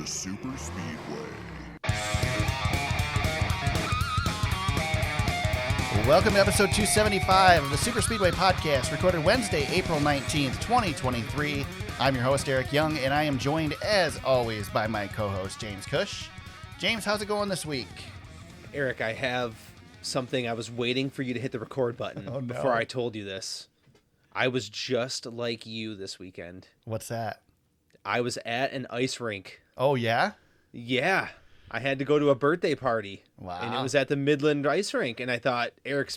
the Super Speedway. Welcome to episode 275 of the Super Speedway podcast, recorded Wednesday, April 19th, 2023. I'm your host, Eric Young, and I am joined, as always, by my co-host, James Cush. James, how's it going this week? Eric, I have something. I was waiting for you to hit the record button before I told you this. I was just like you this weekend. What's that? I was at an ice rink. Oh, yeah? Yeah. I had to go to a birthday party. Wow. And it was at the Midland ice rink. And I thought, Eric,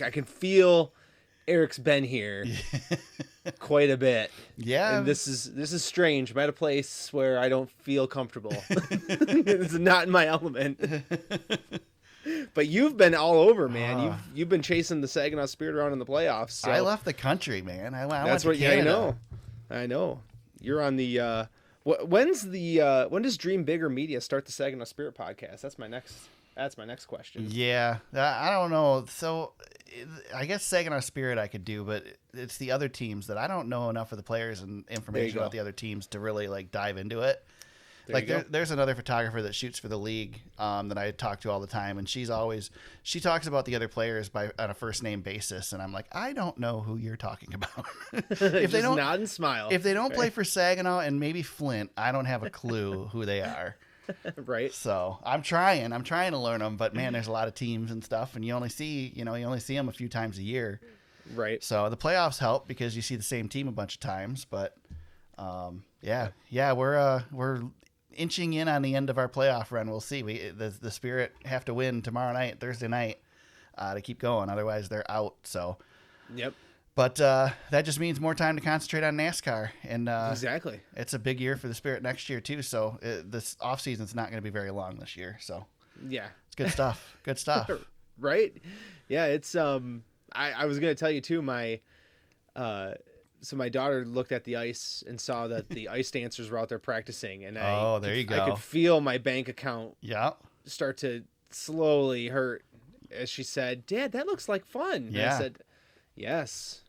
I can feel Eric's been here quite a bit. Yeah. And this is strange. I'm at a place where I don't feel comfortable. It's not in my element. But you've been all over, man. You've been chasing the Saginaw Spirit around in the playoffs. So I left the country, man. I that's went to Canada. I know. You're on the. When does Dream Bigger Media start the Saginaw Spirit podcast? That's my next question. Yeah, I don't know. So I guess Saginaw Spirit I could do, but it's the other teams that I don't know enough of the players and information about the other teams to really dive into it. There's another photographer that shoots for the league that I talk to all the time, and she talks about the other players on a first name basis, and I'm like, I don't know who you're talking about. If they don't nod and smile, if they don't play for Saginaw and maybe Flint, I don't have a clue who they are. Right. So I'm trying to learn them, but man, there's a lot of teams and stuff, and you only see them a few times a year. Right. So the playoffs help because you see the same team a bunch of times, but we're inching in on the end of our playoff run. We'll see. The Spirit have to win tomorrow night, Thursday night, to keep going. Otherwise, they're out. So, yep. But that just means more time to concentrate on NASCAR, and exactly, it's a big year for the Spirit next year too. So this off season's not going to be very long this year. So yeah, it's good stuff. Good stuff. Right? Yeah. It's I was going to tell you too. So my daughter looked at the ice and saw that the ice dancers were out there practicing, and there you go. I could feel my bank account start to slowly hurt as she said, "Dad, that looks like fun." Yeah. And I said, "Yes,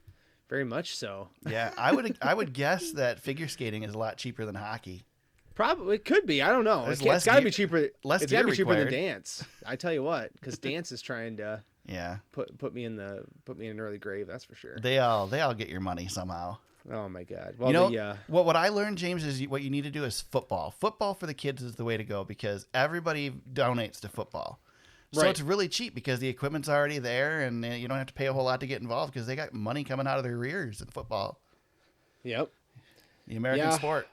very much so." Yeah, I would guess that figure skating is a lot cheaper than hockey. Probably it could be. I don't know. It's got to be cheaper. It's got to be cheaper than dance. I tell you what, because dance is trying to. Yeah. Put me in an early grave, that's for sure. They all get your money somehow. Oh my God. Well, what I learned, James, is what you need to do is football. Football for the kids is the way to go because everybody donates to football. So It's really cheap because the equipment's already there and you don't have to pay a whole lot to get involved because they got money coming out of their ears in football. Yep. The American sport.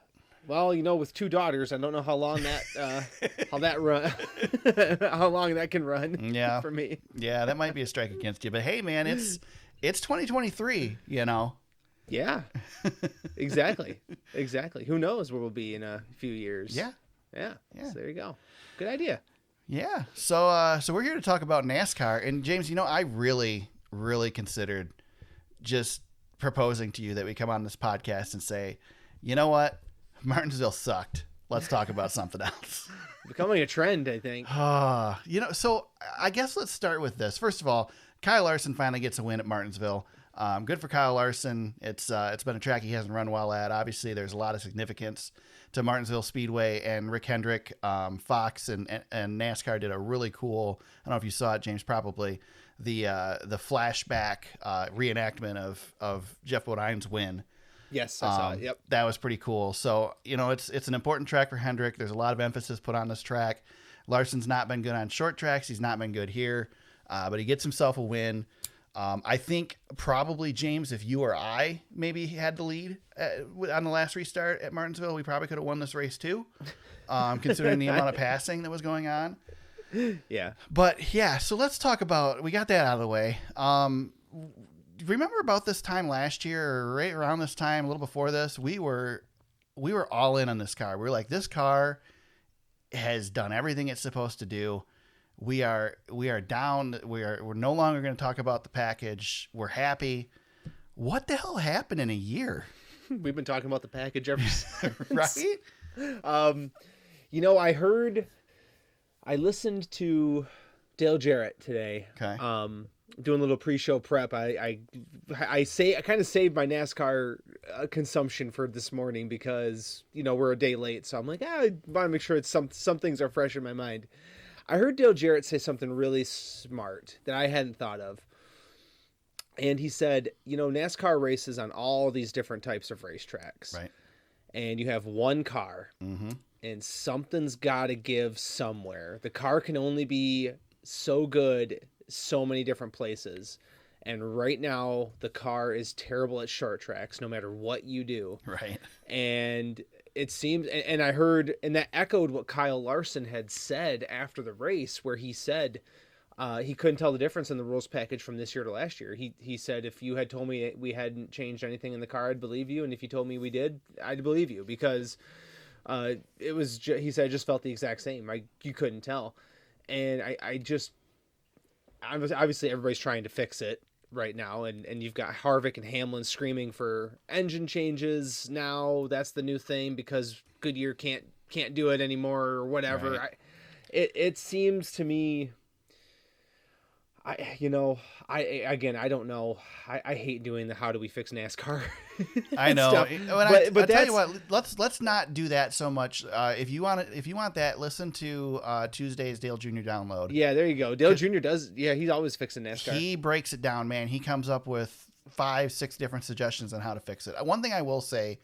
Well, with two daughters, I don't know how long that how long that can run. Yeah. For me. Yeah, that might be a strike against you. But hey, man, it's 2023. Yeah. Exactly. Who knows where we'll be in a few years? Yeah. So there you go. Good idea. Yeah. So we're here to talk about NASCAR, and James, I really, really considered just proposing to you that we come on this podcast and say, you know what? Martinsville sucked. Let's talk about something else. Becoming a trend, I think. So I guess let's start with this. First of all, Kyle Larson finally gets a win at Martinsville. Good for Kyle Larson. It's been a track he hasn't run well at. Obviously, there's a lot of significance to Martinsville Speedway, and Rick Hendrick, Fox, and NASCAR did a really cool. I don't know if you saw it, James. Probably the flashback reenactment of Jeff Bodine's win. Yes, I saw it. Yep. That was pretty cool. So, it's an important track for Hendrick. There's a lot of emphasis put on this track. Larson's not been good on short tracks. He's not been good here, but he gets himself a win. I think probably, James, if you or I maybe had the lead on the last restart at Martinsville, we probably could have won this race too, considering the amount of passing that was going on. Yeah. But, yeah, so let's talk about – we got that out of the way. Remember about this time last year, or right around this time, a little before this, we were all in on this car. We were like, this car has done everything it's supposed to do. We are down. We're no longer going to talk about the package. We're happy. What the hell happened in a year? We've been talking about the package ever since. Right? I listened to Dale Jarrett today. Okay. doing a little pre-show prep, I kind of saved my NASCAR consumption for this morning because, you know, we're a day late. So I'm like, I want to make sure it's some things are fresh in my mind. I heard Dale Jarrett say something really smart that I hadn't thought of. And he said, you know, NASCAR races on all these different types of racetracks. Right. And you have one car. Mm-hmm. And something's got to give somewhere. The car can only be so good so many different places. And right now, the car is terrible at short tracks, no matter what you do. Right. And it seems, and I heard, and that echoed what Kyle Larson had said after the race, where he said he couldn't tell the difference in the rules package from this year to last year. He said, if you had told me we hadn't changed anything in the car, I'd believe you. And if you told me we did, I'd believe you, because it was, he said, I just felt the exact same. You couldn't tell. And obviously everybody's trying to fix it right now, and you've got Harvick and Hamlin screaming for engine changes now. That's the new thing because Goodyear can't do it anymore or whatever. Right. It seems to me, I don't know. I hate doing the how do we fix NASCAR. I know. Stuff. But tell you what, let's not do that so much. If you want that, listen to Tuesday's Dale Jr. download. Yeah, there you go. Dale Jr. does. Yeah, he's always fixing NASCAR. He breaks it down, man. He comes up with 5-6 different suggestions on how to fix it. One thing I will say,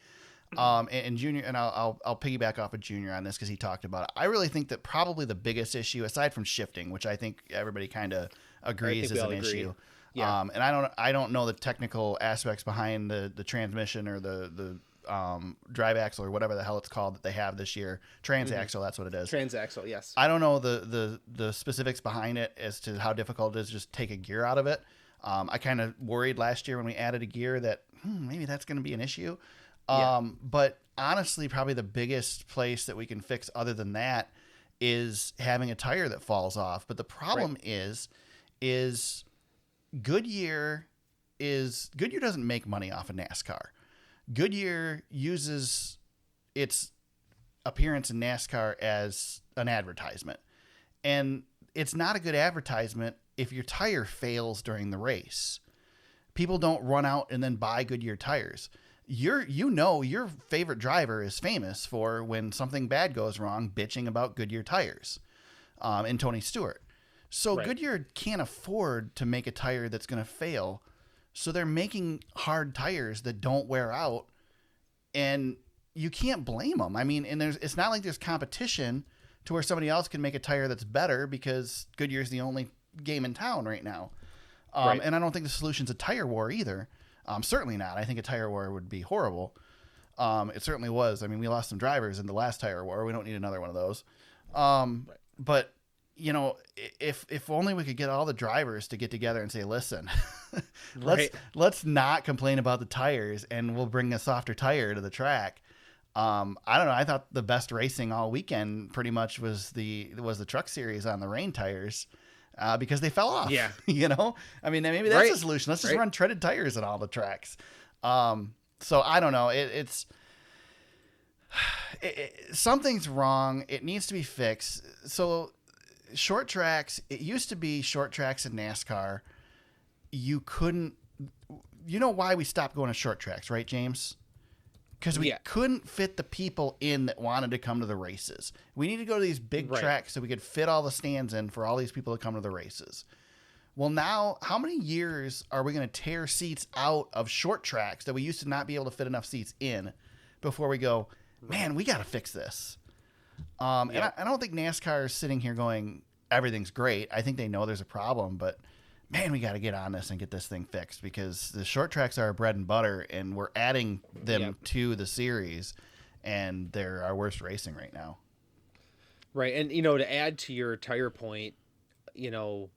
and Junior, and I'll piggyback off of Junior on this because he talked about it. I really think that probably the biggest issue, aside from shifting, which I think everybody kind of agrees is an issue. Yeah. And I don't know the technical aspects behind the transmission or the drive axle or whatever the hell it's called that they have this year. Transaxle, that's what it is. Transaxle, yes. I don't know the specifics behind it as to how difficult it is to just take a gear out of it. I kind of worried last year when we added a gear that maybe that's going to be an issue. But honestly, probably the biggest place that we can fix other than that is having a tire that falls off. But the problem is Goodyear doesn't make money off of NASCAR. Goodyear uses its appearance in NASCAR as an advertisement. And it's not a good advertisement if your tire fails during the race. People don't run out and then buy Goodyear tires. Your favorite driver is famous for when something bad goes wrong, bitching about Goodyear tires, and Tony Stewart. So Goodyear can't afford to make a tire that's going to fail. So they're making hard tires that don't wear out, and you can't blame them. I mean, and it's not like there's competition to where somebody else can make a tire that's better because Goodyear's the only game in town right now. And I don't think the solution's a tire war either. Certainly not. I think a tire war would be horrible. It certainly was. I mean, we lost some drivers in the last tire war. We don't need another one of those. But you know, if only we could get all the drivers to get together and say, listen, let's not complain about the tires and we'll bring a softer tire to the track. I don't know. I thought the best racing all weekend pretty much was the truck series on the rain tires. Because they fell off. Yeah. You know, I mean, maybe that's the solution. Let's just run treaded tires on all the tracks. So I don't know. Something's wrong. It needs to be fixed. So short tracks, it used to be short tracks in NASCAR. You know why we stopped going to short tracks, right, James? Because we couldn't fit the people in that wanted to come to the races. We need to go to these big tracks so we could fit all the stands in for all these people to come to the races. Well, now, how many years are we going to tear seats out of short tracks that we used to not be able to fit enough seats in before we go, man, we got to fix this? And I don't think NASCAR is sitting here going, everything's great. I think they know there's a problem, but man, we got to get on this and get this thing fixed because the short tracks are our bread and butter and we're adding them to the series and they're our worst racing right now. Right. And, you know, to add to your tire point, you know,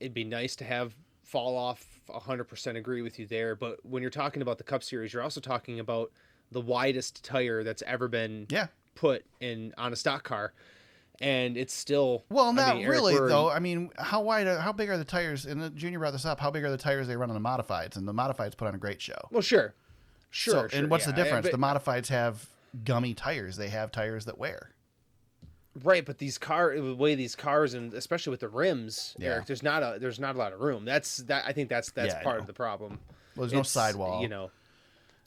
it'd be nice to have fall off. 100% agree with you there. But when you're talking about the Cup Series, you're also talking about the widest tire that's ever been put on a stock car. And it's still not really though. I mean, how big are the tires? And Junior brought this up. How big are the tires they run on the modifieds? And the modifieds put on a great show. Well, sure. And what's the difference? The modifieds have gummy tires. They have tires that wear. Right, but the way these cars, and especially with the rims, Yeah. Eric, there's not a lot of room. I think that's Yeah, I part know. of the problem. Well, there's no sidewall. You know,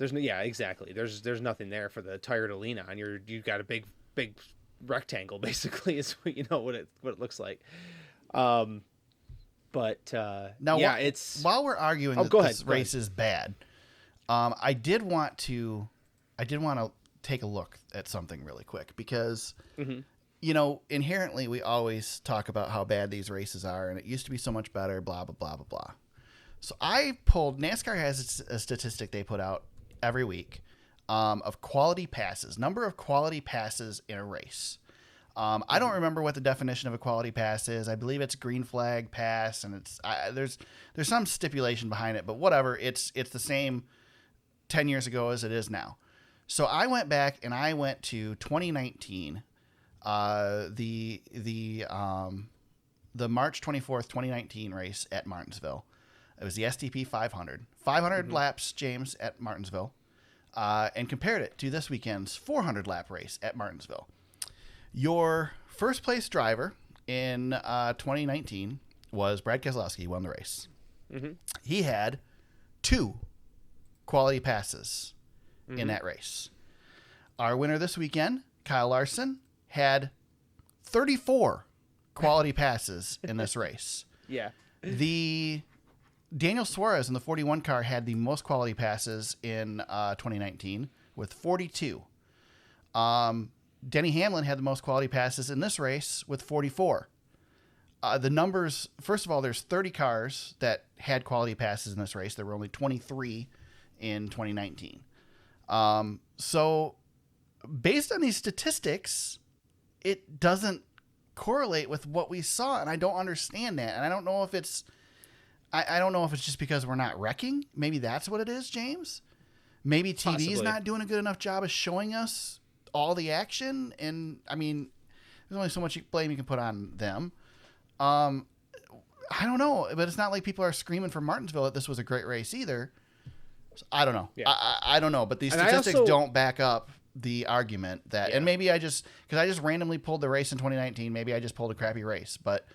yeah, exactly. There's nothing there for the tire to lean on. You've got a big rectangle basically is what it looks like. Now, yeah, it's while we're arguing that this race is bad, I did want to take a look at something really quick because inherently we always talk about how bad these races are and it used to be so much better, blah blah blah blah blah. So I pulled, NASCAR has a statistic they put out every week of quality passes, number of quality passes in a race. I don't remember what the definition of a quality pass is. I believe it's green flag pass, and there's some stipulation behind it, but whatever. It's the same 10 years ago as it is now. So I went back and I went to 2019, the March 24th, 2019 race at Martinsville. It was the STP 500. 500 laps, James, at Martinsville, and compared it to this weekend's 400 lap race at Martinsville. Your first place driver in 2019 was Brad Keselowski. He won the race. Mm-hmm. He had 2 quality passes in that race. Our winner this weekend, Kyle Larson, had 34 quality passes in this race. Yeah. The Daniel Suarez in the 41 car had the most quality passes in 2019 with 42. Denny Hamlin had the most quality passes in this race with 44. The numbers, first of all, there's 30 cars that had quality passes in this race. There were only 23 in 2019. So based on these statistics, it doesn't correlate with what we saw, and I don't understand that. And I don't know if it's just because we're not wrecking. Maybe that's what it is, James. Maybe TV is not doing a good enough job of showing us all the action, and I mean, there's only so much blame you can put on them. I don't know, but it's not like people are screaming for Martinsville that this was a great race either. So I don't know. Yeah. I don't know, but these statistics don't back up the argument that, and maybe because I just randomly pulled the race in 2019, maybe I just pulled a crappy race, but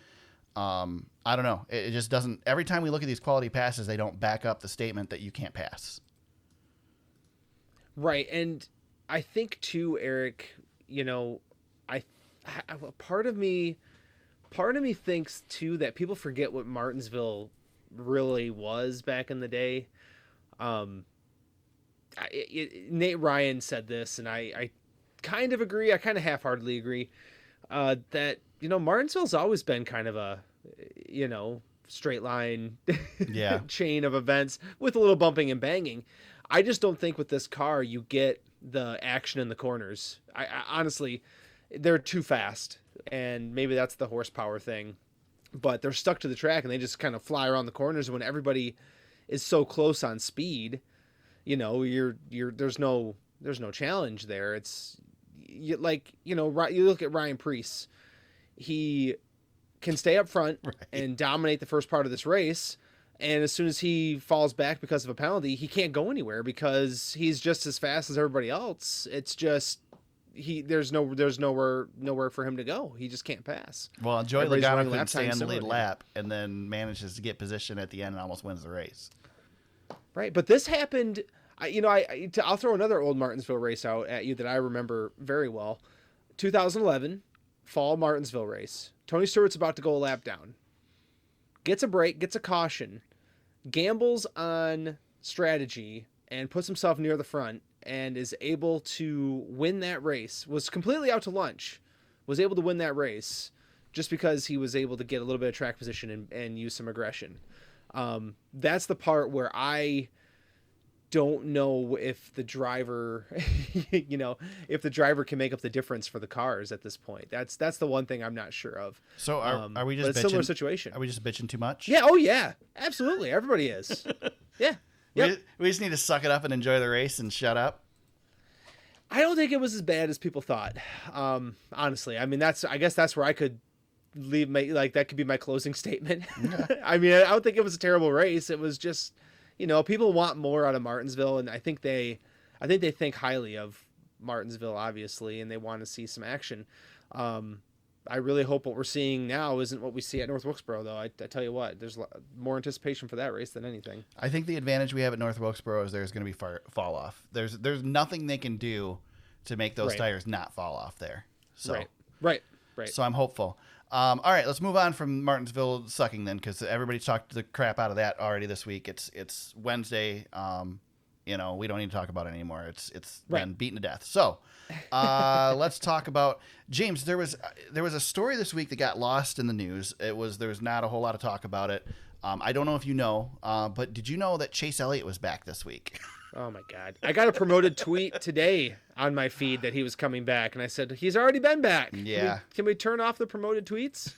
I don't know. It just doesn't. Every time we look at these quality passes, they don't back up the statement that you can't pass. Right, and I think too, Eric, part of me thinks too that people forget what Martinsville really was back in the day. Nate Ryan said this, and I kind of agree. I kind of half-heartedly agree that Martinsville's always been kind of a straight line chain of events with a little bumping and banging. I just don't think with this car you get the action in the corners. I honestly, they're too fast, and maybe that's the horsepower thing, but they're stuck to the track and they just kind of fly around the corners. When everybody is so close on speed, there's no challenge there. It's you look at Ryan Preece, he can stay up front and dominate the first part of this race. And as soon as he falls back because of a penalty, he can't go anywhere because he's just as fast as everybody else. It's just there's nowhere for him to go. He just can't pass. Well, Joey Logano couldn't stay on the lead lap and then manages to get position at the end and almost wins the race. Right, but this happened. I'll throw another old Martinsville race out at you that I remember very well. 2011 fall Martinsville race. Tony Stewart's about to go a lap down. Gets a break, gets a caution, gambles on strategy, and puts himself near the front and is able to win that race. Was completely out to lunch. Was able to win that race just because he was able to get a little bit of track position and use some aggression. That's the part where I don't know if the driver, if the driver can make up the difference for the cars at this point. That's the one thing I'm not sure of. So are we just bitching? Similar situation. Are we just bitching too much? Yeah. Oh yeah. Absolutely. Everybody is. Yeah. Yep. We just need to suck it up and enjoy the race and shut up. I don't think it was as bad as people thought. Honestly, I mean, I guess that's where I could leave that could be my closing statement. Yeah. I mean, I don't think it was a terrible race. It was just, people want more out of Martinsville, and I think they think highly of Martinsville, obviously, and they want to see some action. I really hope what we're seeing now isn't what we see at North Wilkesboro, though. I tell you what, there's more anticipation for that race than anything. I think the advantage we have at North Wilkesboro is there's going to be fall off. There's nothing they can do to make those tires not fall off there. So Right. So I'm hopeful. All right, let's move on from Martinsville sucking then, because everybody's talked the crap out of that already this week. It's Wednesday. We don't need to talk about it anymore. It's been beaten to death. So let's talk about James. There was a story this week that got lost in the news. There was not a whole lot of talk about it. I don't know if you know, but did you know that Chase Elliott was back this week? Oh my God. I got a promoted tweet today on my feed that he was coming back, and I said, he's already been back. Yeah. Can we turn off the promoted tweets?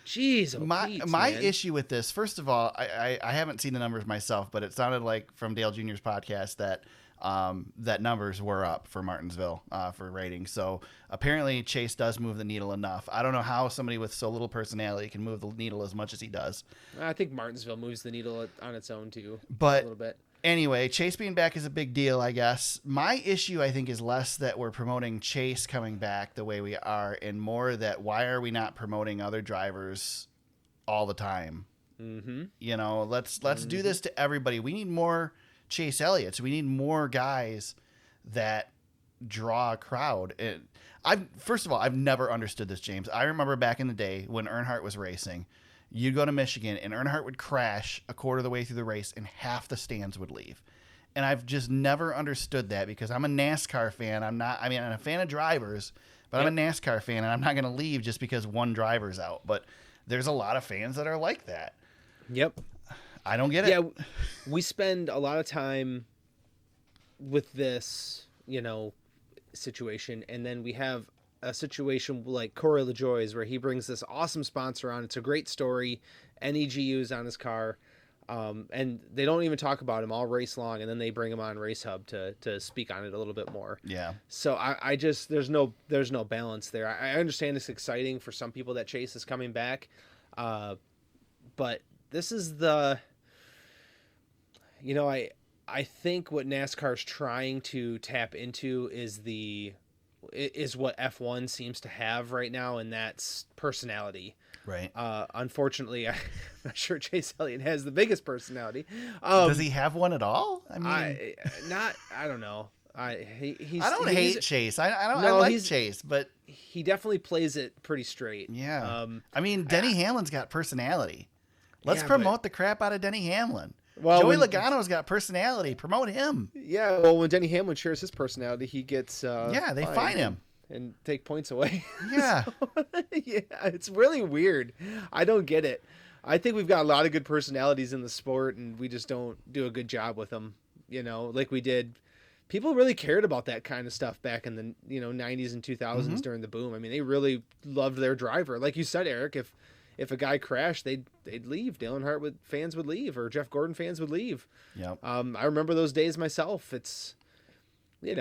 Jeez. My issue with this, first of all, I haven't seen the numbers myself, but it sounded like from Dale Jr.'s podcast that that numbers were up for Martinsville for ratings. So apparently Chase does move the needle enough. I don't know how somebody with so little personality can move the needle as much as he does. I think Martinsville moves the needle on its own too, but a little bit. Anyway, Chase being back is a big deal, I guess. My issue, I think, is less that we're promoting Chase coming back the way we are, and more that why are we not promoting other drivers all the time? Mm-hmm. Let's do this to everybody. We need more Chase Elliott's. We need more guys that draw a crowd. First of all, I've never understood this, James. I remember back in the day when Earnhardt was racing. You'd go to Michigan, and Earnhardt would crash a quarter of the way through the race, and half the stands would leave. And I've just never understood that because I'm a NASCAR fan. I'm a fan of drivers, but I'm a NASCAR fan, and I'm not going to leave just because one driver's out. But there's a lot of fans that are like that. Yep. I don't get it. Yeah, we spend a lot of time with this, situation, and then we have a situation like Corey LaJoie's where he brings this awesome sponsor on. It's a great story. NEGU is on his car. And they don't even talk about him all race long. And then they bring him on Race Hub to speak on it a little bit more. Yeah. So I just, there's no balance there. I understand it's exciting for some people that Chase is coming back. But this is I think what NASCAR is trying to tap into is what F1 seems to have right now, and that's personality. Right. Unfortunately, I'm not sure Chase Elliott has the biggest personality. Does he have one at all? I mean, I don't know. I don't hate Chase. I like Chase, but he definitely plays it pretty straight. Yeah. Denny Hamlin's got personality. Let's promote the crap out of Denny Hamlin. Well, Joey Logano's got personality. Promote him. Yeah, well, when Denny Hamlin shares his personality, he gets they fine him and take points away. Yeah. It's really weird. I don't get it. I think we've got a lot of good personalities in the sport, and we just don't do a good job with them. Like we did. People really cared about that kind of stuff back in the 90s and 2000s during the boom. I mean, they really loved their driver. Like you said, Eric, if a guy crashed, they'd leave. Dale Earnhardt fans would leave, or Jeff Gordon fans would leave. Yep. I remember those days myself. It's, it's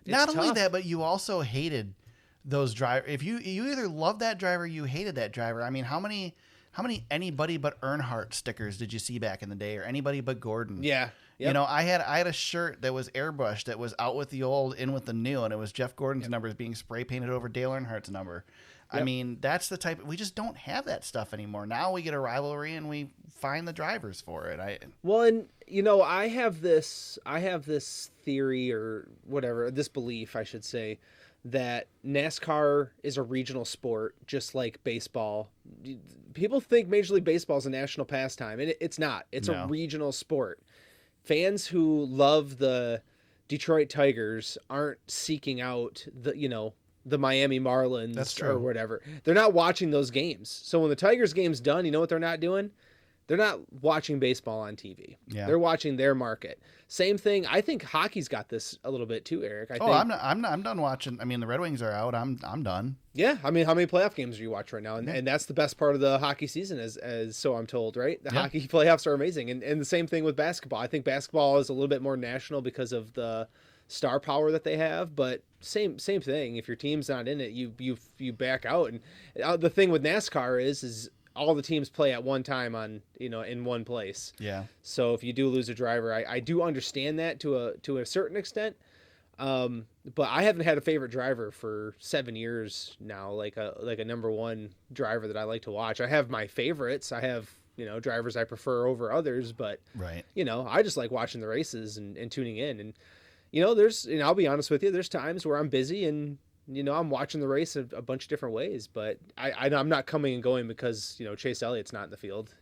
not tough. only that, but you also hated those drivers. If you either loved that driver, you hated that driver. I mean, how many anybody but Earnhardt stickers did you see back in the day, or anybody but Gordon? Yeah. Yep. I had a shirt that was airbrushed that was out with the old, in with the new, and it was Jeff Gordon's numbers being spray painted over Dale Earnhardt's number. Yep. I mean, that's the type. We just don't have that stuff anymore. Now we get a rivalry and we find the drivers for it. I have this theory, or whatever, this belief, I should say, that NASCAR is a regional sport, just like baseball. People think Major League Baseball is a national pastime, and it's not. It's a regional sport. Fans who love the Detroit Tigers aren't seeking out the Miami Marlins or whatever. They're not watching those games. So when the Tigers game's done, you know what they're not doing? They're not watching baseball on TV. Yeah. They're watching their market. Same thing. I think hockey's got this a little bit too, Eric. I'm done watching. I mean, the Red Wings are out. I'm done. Yeah. I mean, how many playoff games do you watch right now? And that's the best part of the hockey season, as so I'm told, right? The hockey playoffs are amazing. And the same thing with basketball. I think basketball is a little bit more national because of the star power that they have, but same thing. If your team's not in it, you back out. And the thing with NASCAR is all the teams play at one time on in one place. Yeah. So if you do lose a driver, I do understand that to a certain extent. But I haven't had a favorite driver for 7 years now, like a number one driver that I like to watch. I have my favorites. I have, drivers I prefer over others, but Right. I just like watching the races and tuning in. And, I'll be honest with you, there's times where I'm busy and, I'm watching the race a bunch of different ways, but I'm not coming and going because, Chase Elliott's not in the field.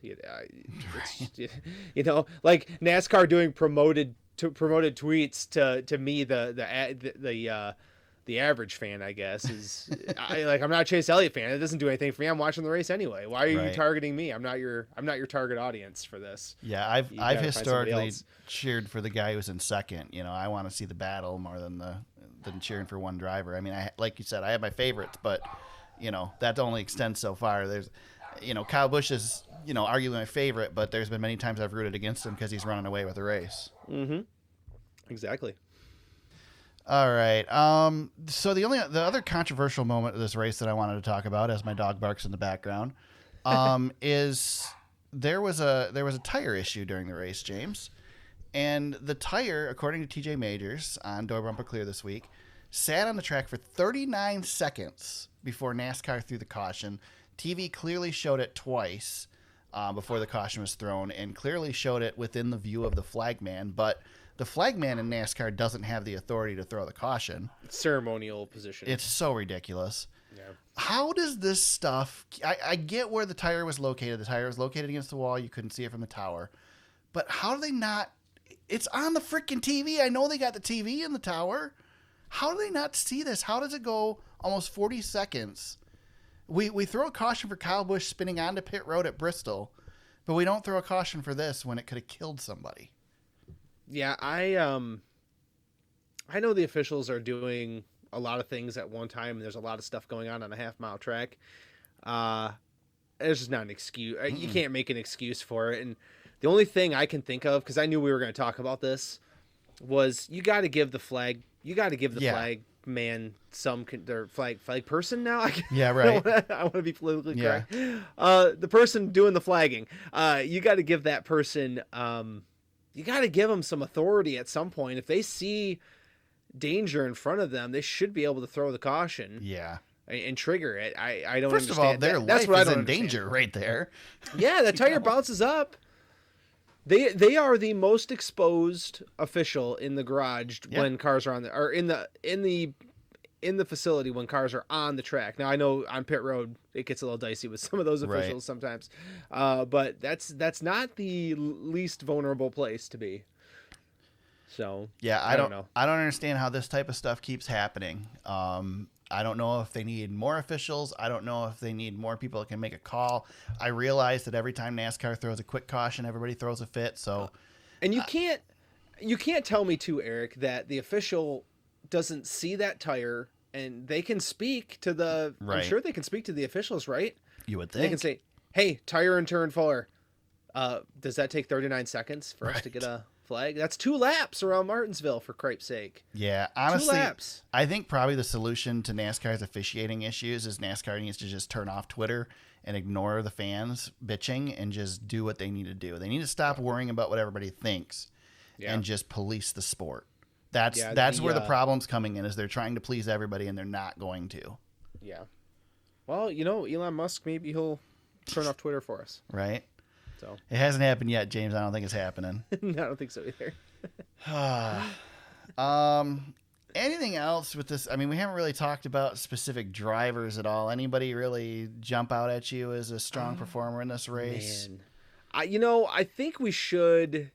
Like NASCAR doing promoted tweets to me, the average fan, I guess, is I'm not a Chase Elliott fan. It doesn't do anything for me. I'm watching the race anyway. Why are you targeting me? I'm not your target audience for this. Yeah, I've historically cheered for the guy who's in second. I want to see the battle more than cheering for one driver. I mean, like you said, I have my favorites, but that only extends so far. There's, Kyle Busch is, arguably my favorite, but there's been many times I've rooted against him because he's running away with the race. Mm-hmm. Exactly. All right. So the other controversial moment of this race that I wanted to talk about, as my dog barks in the background, is there was a tire issue during the race, James, and the tire, according to TJ Majors on Door Bumper Clear this week, sat on the track for 39 seconds before NASCAR threw the caution. TV clearly showed it twice before the caution was thrown, and clearly showed it within the view of the flagman, but the flagman in NASCAR doesn't have the authority to throw the caution. Ceremonial position. It's so ridiculous. Yeah. How does this stuff... I get where the tire was located. The tire was located against the wall. You couldn't see it from the tower. But how do they not... It's on the freaking TV. I know they got the TV in the tower. How do they not see this? How does it go almost 40 seconds? We throw a caution for Kyle Busch spinning onto pit road at Bristol, but we don't throw a caution for this when it could have killed somebody. Yeah, I know the officials are doing a lot of things at one time, and there's a lot of stuff going on a half-mile track. It's just not an excuse. Mm-mm. You can't make an excuse for it. And the only thing I can think of, because I knew we were going to talk about this, was you got to give the flag man their flag person now. Yeah, right. I want to be politically correct. The person doing the flagging, you got to give that person. You got to give them some authority at some point. If they see danger in front of them, they should be able to throw the caution. Yeah. And trigger it. I don't First understand. First of all, their life is in danger right there. Yeah, the tire bounces up. They are the most exposed official in the garage when cars are on the, or in the facility when cars are on the track. Now I know on pit road it gets a little dicey with some of those officials sometimes, but that's not the least vulnerable place to be. So yeah, I don't know. I don't understand how this type of stuff keeps happening. I don't know if they need more officials. I don't know if they need more people that can make a call. I realize that every time NASCAR throws a quick caution, everybody throws a fit. So, and you can't tell me too, Eric, that the official doesn't see that tire and they can speak to the. Right. I'm sure they can speak to the officials, right? You would think they can say, "Hey, tire in turn 4. Does that take 39 seconds for us to get a flag? That's 2 laps around Martinsville, for cripe's sake." Yeah, honestly, 2 laps. I think probably the solution to NASCAR's officiating issues is NASCAR needs to just turn off Twitter and ignore the fans bitching and just do what they need to do. They need to stop worrying about what everybody thinks and just police the sport. That's where the problem's coming in, is they're trying to please everybody and they're not going to. Yeah. Well, Elon Musk, maybe he'll turn off Twitter for us. Right. So it hasn't happened yet, James. I don't think it's happening. No, I don't think so either. Anything else with this? I mean, we haven't really talked about specific drivers at all. Anybody really jump out at you as a strong performer in this race? Man. I think we should,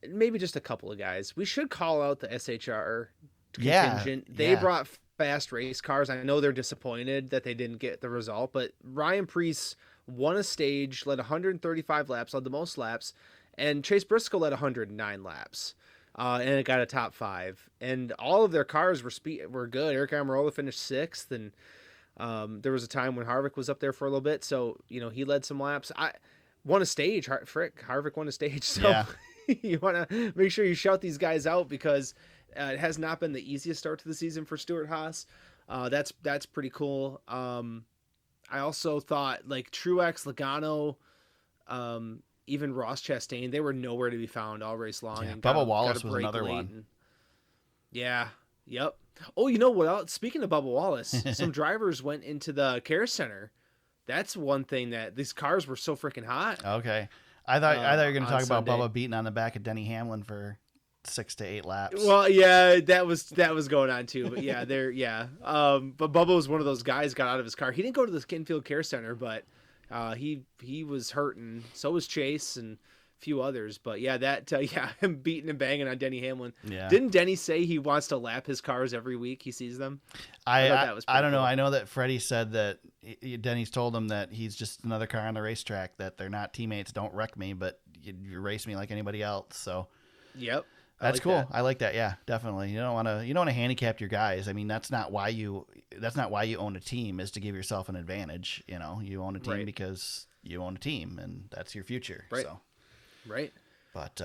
maybe just a couple of guys. We should call out the SHR contingent. They brought fast race cars. I know they're disappointed that they didn't get the result, but Ryan Preece won a stage, led 135 laps, led the most laps, and Chase Briscoe led 109 laps, and it got a top 5. And all of their cars were good. Eric Almirola finished 6th, and there was a time when Harvick was up there for a little bit, so he led some laps. Won a stage. Harvick won a stage. So you want to make sure you shout these guys out, because it has not been the easiest start to the season for Stewart Haas. That's pretty cool. I also thought, like, Truex, Logano, even Ross Chastain, they were nowhere to be found all race long. Yeah, and Bubba Wallace was another one. Yeah. Yep. Oh, you know what else? Speaking of Bubba Wallace, some drivers went into the care center. That's one thing that these cars were so freaking hot. Okay. I thought you were going to talk Sunday. about Bubba beating on the back of Denny Hamlin for 6 to 8 laps. Well, yeah, that was going on too. But yeah, but Bubba was one of those guys, got out of his car. He didn't go to the Kinfield Care Center, but he was hurting. So was Chase and a few others. But yeah, him beating and banging on Denny Hamlin. Yeah. Didn't Denny say he wants to lap his cars every week he sees them? I thought that was pretty don't know. cool. I know that Freddie said that Denny's told him that he's just another car on the racetrack, that they're not teammates. Don't wreck me, but you race me like anybody else. So Yep. that's cool. I like that. Yeah, definitely. You don't want to handicap your guys. I mean, that's not why you own a team, is to give yourself an advantage. You know, you own a team because you own a team, and that's your future. Right. So. Right. But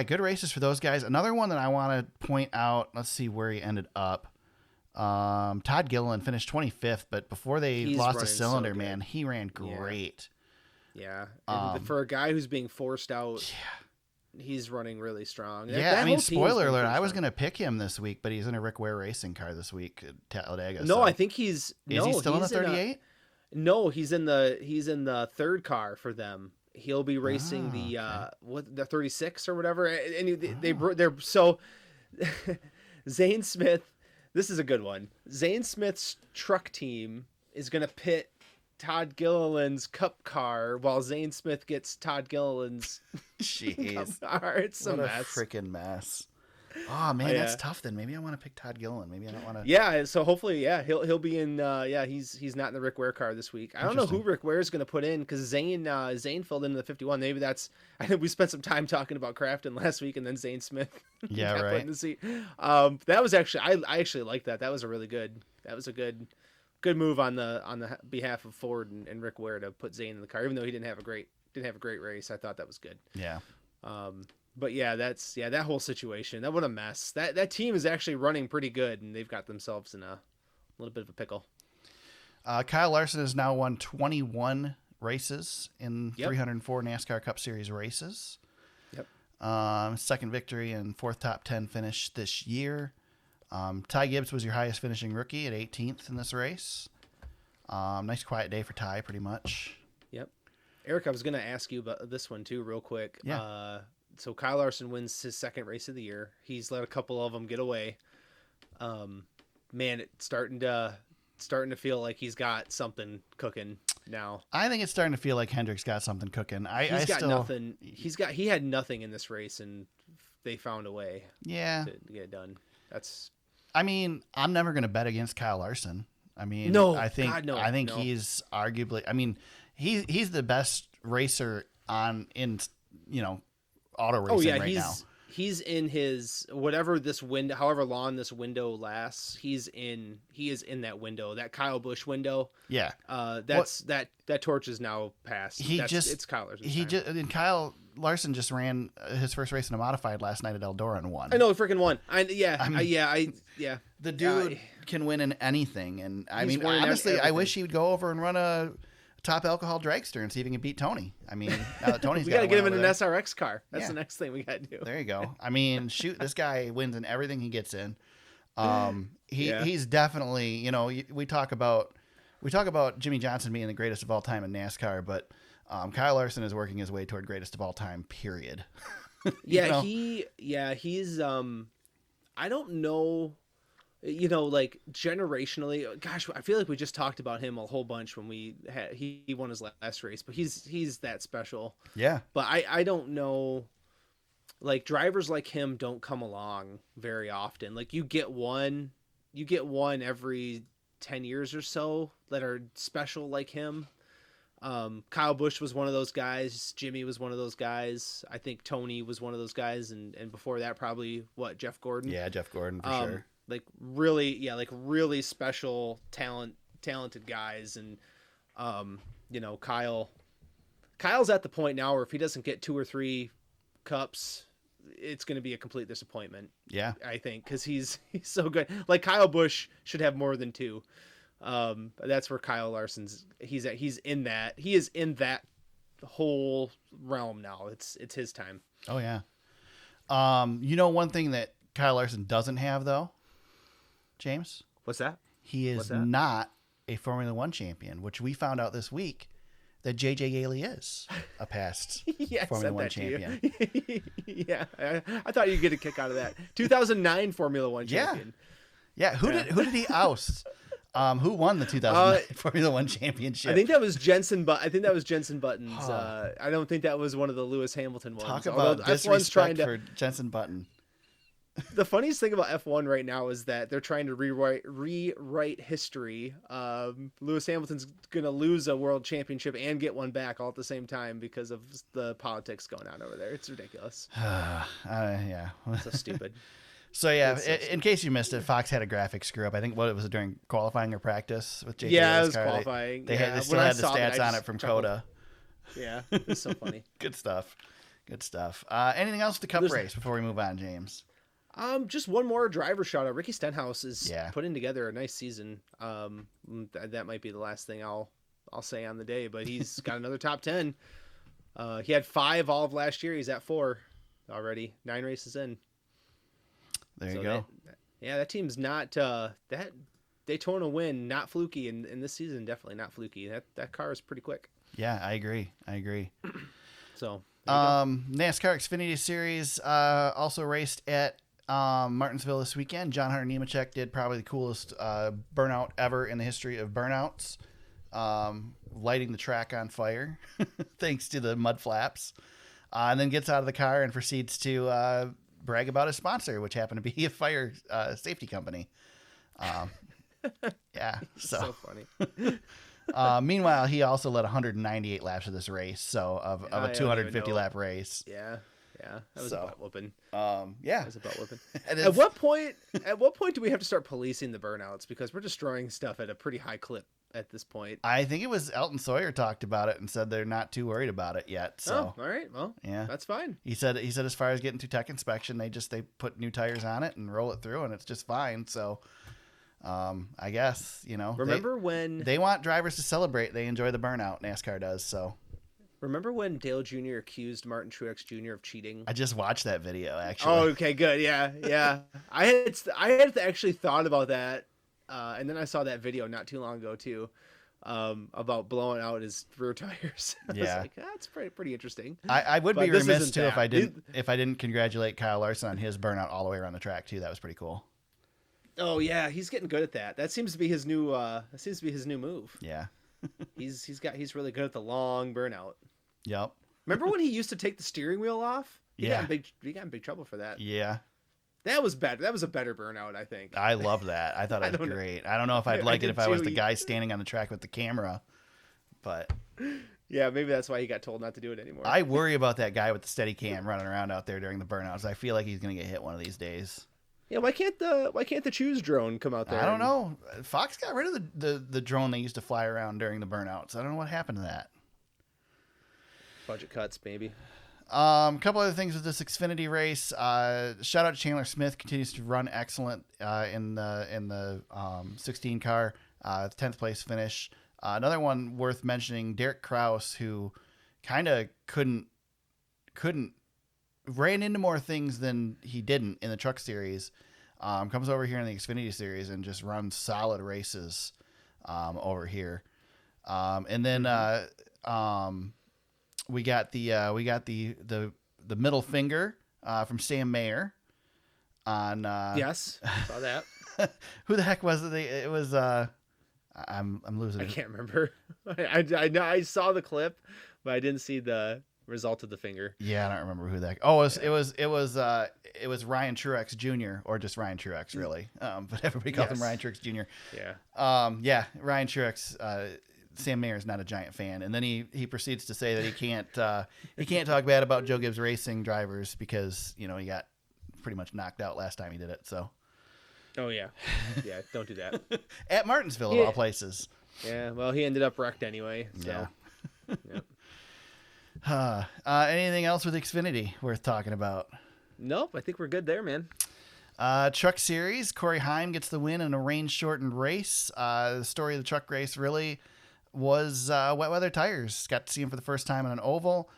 good races for those guys. Another one that I want to point out. Let's see where he ended up. Todd Gilliland finished 25th, but before they lost a cylinder, man, he ran great. Yeah. And for a guy who's being forced out, he's running really strong. Yeah, I mean, spoiler alert, I was going to pick him this week, but he's in a Rick Ware racing car this week at Talladega. No, so. I think he's still in the 38? No, he's in the third car for them. He'll be racing the 36 or whatever, and they're so Zane Smith. This is a good one. Zane Smith's truck team is going to pit Todd Gilliland's Cup car while Zane Smith gets Todd Gilliland's Jeez. Cup car. It's a mess. Freaking mess. Oh man, that's tough. Then maybe I want to pick Todd Gilliland. Maybe I don't want to. Yeah, so hopefully, he'll be in. He's not in the Rick Ware car this week. I don't know who Rick Ware is going to put in, because Zane filled into the 51. Maybe that's. I think we spent some time talking about Crafton last week, and then Zane Smith. Yeah, right. Put in the seat. That was actually I actually liked that. That was a really good. That was a good move on the behalf of Ford and Rick Ware to put Zane in the car, even though he didn't have a great race. I thought that was good. Yeah. But that whole situation, what a mess. That team is actually running pretty good, and they've got themselves in a little bit of a pickle. Kyle Larson has now won 21 races in 304 NASCAR Cup Series races. Yep. Second victory and fourth top 10 finish this year. Ty Gibbs was your highest finishing rookie at 18th in this race. Nice quiet day for Ty, pretty much. Yep. Eric, I was going to ask you about this one too, real quick. Yeah. So Kyle Larson wins his second race of the year. He's let a couple of them get away. Man, it's starting to feel like he's got something cooking now. I think it's starting to feel like Hendrick's got something cooking. Nothing. He had nothing in this race, and they found a way. Yeah. To get it done. I mean, I'm never going to bet against Kyle Larson. I mean, I think he's arguably. I mean, he's the best racer in auto racing right now. He's in his whatever this window, however long this window lasts. He is in that window, that Kyle Busch window. Yeah. That torch is now passed. It's Kyle Larson's time. Kyle Larson just ran his first race in a modified last night at Eldora and won. I know, he freaking won. The dude can win in anything, and I mean, honestly, I wish he would go over and run a top alcohol dragster and see if he can beat Tony. I mean, now that Tony's we got to get him in an there. SRX car. That's the next thing we got to do. There you go. I mean, shoot, this guy wins in everything he gets in. He's definitely, we talk about Jimmy Johnson being the greatest of all time in NASCAR, but Kyle Larson is working his way toward greatest of all time, period. He's I don't know, like generationally, gosh, I feel like we just talked about him a whole bunch when he won his last race, but he's that special. Yeah. But I don't know, like drivers like him don't come along very often. Like you get one every 10 years or so that are special like him. Kyle Busch was one of those guys. Jimmy was one of those guys. I think Tony was one of those guys. And before that, probably Jeff Gordon. Yeah. Jeff Gordon for sure. Like really special talented guys. And, Kyle's at the point now where if he doesn't get 2 or 3 cups, it's going to be a complete disappointment. Yeah. I think, cause he's so good. Like Kyle Busch should have more than 2. That's where Kyle Larson's he is in that whole realm now. It's his time. Oh yeah. One thing that Kyle Larson doesn't have, though, James? What's that? He is not a Formula One champion, which we found out this week that J.J. Yaley is a past Formula One champion. Yeah, I thought you'd get a kick out of that. 2009 Formula One champion. Yeah. Who did he oust? Who won the 2009 Formula One championship? I think that was Jensen Button's. I don't think that was one of the Lewis Hamilton ones. Talk about disrespect for Jensen Button. The funniest thing about F1 right now is that they're trying to rewrite history. Lewis Hamilton's going to lose a world championship and get one back all at the same time because of the politics going on over there. It's ridiculous. Yeah. So stupid. So, in case you missed it, Fox had a graphic screw up. I think, it was during qualifying or practice with JJ. Yeah, it was qualifying. They still had the stats on it from Coda. Yeah, it's so funny. Good stuff. Anything else to Cup race before we move on, James? Just one more driver shout out. Ricky Stenhouse is putting together a nice season. That might be the last thing I'll say on the day, but he's got another top 10. He had 5 all of last year. He's at 4 already. 9 races in. There you go. That team's not that Daytona win, not fluky, and in this season definitely not fluky. That car is pretty quick. Yeah, I agree. So NASCAR Xfinity Series also raced at Martinsville this weekend. John Hunter Nemecheck did probably the coolest burnout ever in the history of burnouts, lighting the track on fire thanks to the mud flaps, and then gets out of the car and proceeds to brag about his sponsor, which happened to be a fire safety company. So funny. Meanwhile, he also led 198 laps of this race, so of a 250 lap race. Yeah, that was a butt whooping. That was a butt whooping. At what point do we have to start policing the burnouts, because we're destroying stuff at a pretty high clip at this point? I think it was Elton Sawyer talked about it and said they're not too worried about it yet. So all right, well, that's fine. He said as far as getting through tech inspection, they put new tires on it and roll it through, and it's just fine. So I guess remember when they want drivers to celebrate, they enjoy the burnout. NASCAR does. So remember when Dale Jr. accused Martin Truex Jr. of cheating? I just watched that video actually. Oh, okay, good. Yeah. I had actually thought about that. And then I saw that video not too long ago too, about blowing out his rear tires. I was like, that's pretty interesting. I would be remiss too if I didn't congratulate Kyle Larson on his burnout all the way around the track too. That was pretty cool. Oh yeah, he's getting good at that. That seems to be his new move. Yeah. he's really good at the long burnout. Yep. Remember when he used to take the steering wheel off? He got in big trouble for that. Yeah. That was better. That was a better burnout, I think. I love that. I thought it was great. I don't know if I'd like it if I was the guy standing on the track with the camera, but yeah, maybe that's why he got told not to do it anymore. I worry about that guy with the steady cam running around out there during the burnouts. I feel like he's going to get hit one of these days. Yeah, why can't the Choose drone come out there? I don't know. Fox got rid of the drone they used to fly around during the burnouts. I don't know what happened to that. Budget cuts, maybe. A couple other things with this Xfinity race. Shout out to Chandler Smith, continues to run excellent in the 16 car, 10th place finish. Another one worth mentioning, Derek Kraus, who kind of couldn't ran into more things than he didn't in the truck series. Comes over here in the Xfinity series and just runs solid races over here. And then we got the middle finger from Sam Mayer on yes, saw that. Who the heck was it? It was I'm losing it. I can't remember. I saw the clip, but I didn't see the result of the finger. Yeah, I don't remember who that. Oh, it was Ryan Truex Jr. or just Ryan Truex really. But everybody calls him Ryan Truex Jr. Yeah. Ryan Truex. Sam Mayer is not a giant fan, and then he proceeds to say that he can't talk bad about Joe Gibbs Racing drivers because he got pretty much knocked out last time he did it. So. Oh yeah, don't do that. At Martinsville of all places. Yeah, well, he ended up wrecked anyway. So. Yeah. Anything else with Xfinity worth talking about? Nope, I think we're good there, man. Truck Series, Corey Heim gets the win in a rain-shortened race. The story of the truck race really was wet weather tires. Got to see him for the first time in an oval.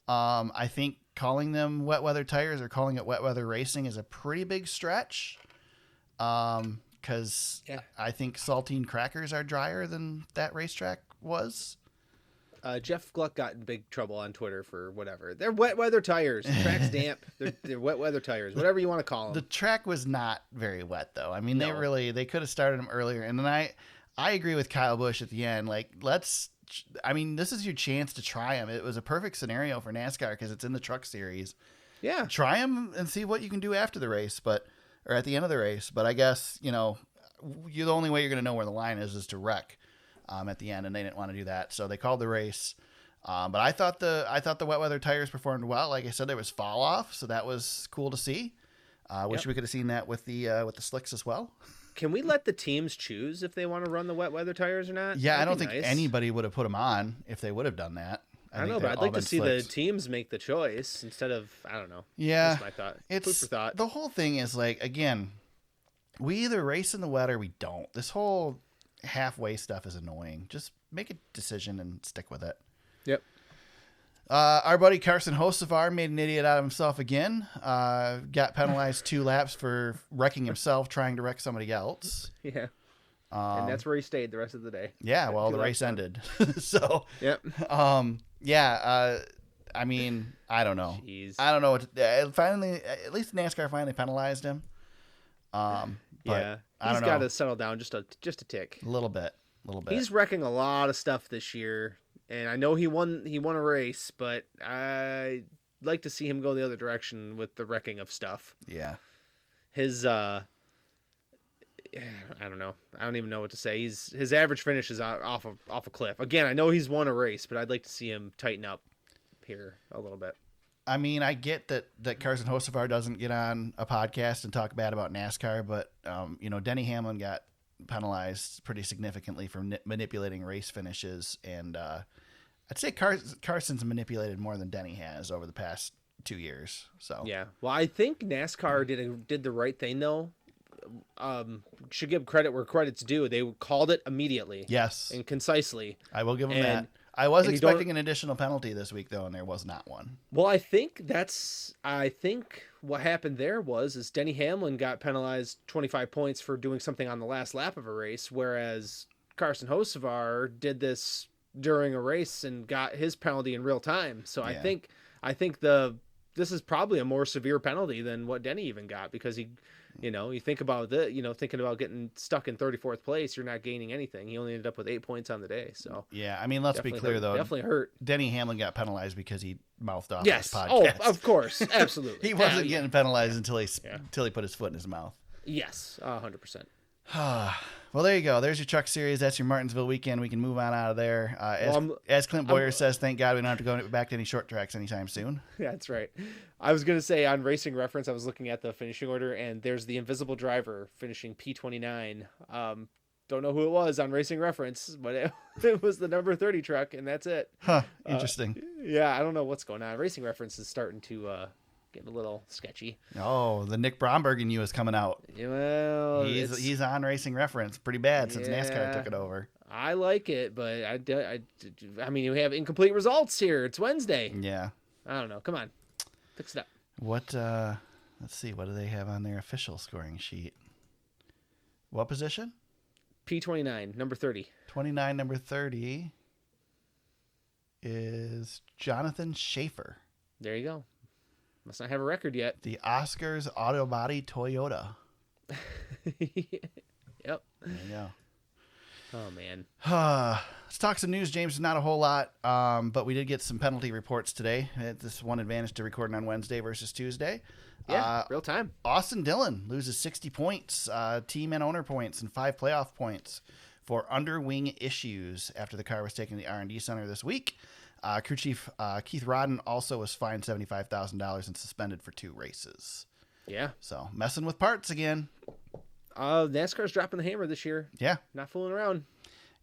I think calling them wet weather tires or calling it wet weather racing is a pretty big stretch. Because I think saltine crackers are drier than that racetrack was. Jeff Gluck got in big trouble on Twitter for whatever. They're wet weather tires. The track's damp. They're wet weather tires. Whatever you want to call them. The track was not very wet though. I mean, they could have started them earlier. And then I agree with Kyle Busch at the end. Like, this is your chance to try them. It was a perfect scenario for NASCAR because it's in the truck series. Yeah. Try them and see what you can do after the race, or at the end of the race. But I guess, the only way you're going to know where the line is to wreck at the end, and they didn't want to do that. So they called the race. But I thought the wet weather tires performed well. Like I said, there was fall off, so that was cool to see. Wish we could have seen that with the slicks as well. Can we let the teams choose if they want to run the wet weather tires or not? Yeah, I don't think anybody would have put them on if they would have done that. I know, but I'd like to see the teams make the choice instead of, I don't know. Yeah. That's my thought. Food for thought. The whole thing is like, again, we either race in the wet or we don't. This whole halfway stuff is annoying. Just make a decision and stick with it. Yep. Our buddy Carson Hocevar made an idiot out of himself again. Got penalized 2 laps for wrecking himself, trying to wreck somebody else. Yeah. And that's where he stayed the rest of the day. Yeah, well, the race ended. So, yep. I mean, I don't know. Jeez. I don't know what finally, at least NASCAR finally penalized him. But yeah, he's got to settle down just a tick. A little bit. He's wrecking a lot of stuff this year, and I know he won a race, but I'd like to see him go the other direction with the wrecking of stuff. Yeah. His I don't know. I don't even know what to say. His average finish is off a cliff. Again, I know he's won a race, but I'd like to see him tighten up here a little bit. I mean, I get that Carson Hocevar doesn't get on a podcast and talk bad about NASCAR, but Denny Hamlin got penalized pretty significantly for manipulating race finishes, and I'd say Carson's manipulated more than Denny has over the past 2 years. So yeah, well, I think NASCAR did the right thing though. Should give credit where credit's due. They called it immediately. Yes, and concisely. I will give them that. I was expecting an additional penalty this week though, and there was not one. Well, I think what happened there was Denny Hamlin got penalized 25 points for doing something on the last lap of a race, whereas Carson Hocevar did this during a race and got his penalty in real time. So yeah. I think this is probably a more severe penalty than what Denny even got, because he, you think about thinking about getting stuck in 34th place, you're not gaining anything. He only ended up with 8 points on the day. So yeah, I mean, let's be clear though. Definitely hurt. Denny Hamlin got penalized because he mouthed off his podcast. Oh, of course. Absolutely. He wasn't getting penalized until he put his foot in his mouth. Yes. 100%. Well, there you go. There's your truck series. That's your Martinsville weekend. We can move on out of there. As Clint Boyer says, thank God we don't have to go back to any short tracks anytime soon. Yeah, that's right. I was going to say, on Racing Reference, I was looking at the finishing order, and there's the Invisible Driver finishing P29. Don't know who it was on Racing Reference, but it was the number 30 truck, and that's it. Huh, interesting. Yeah, I don't know what's going on. Racing Reference is starting to get a little sketchy. Oh, the Nick Bromberg in you is coming out. Yeah, well, he's on Racing Reference pretty bad since NASCAR took it over. I like it, but I mean, we have incomplete results here. It's Wednesday. Yeah. I don't know. Come on, fix it up. What? Let's see. What do they have on their official scoring sheet? What position? P29, number 30. 29, number 30 is Jonathan Schaefer. There you go. Must not have a record yet. The Oscars Auto Body Toyota. Yep. There you go. Oh, man. Let's talk some news, James. Not a whole lot, but we did get some penalty reports today. This one advantage to recording on Wednesday versus Tuesday. Yeah, real time. Austin Dillon loses 60 points, team and owner points, and 5 playoff points for underwing issues after the car was taken to the R&D Center this week. Crew chief Keith Rodden also was fined $75,000 and suspended for 2 races. Yeah. So messing with parts again. NASCAR's dropping the hammer this year. Yeah. Not fooling around.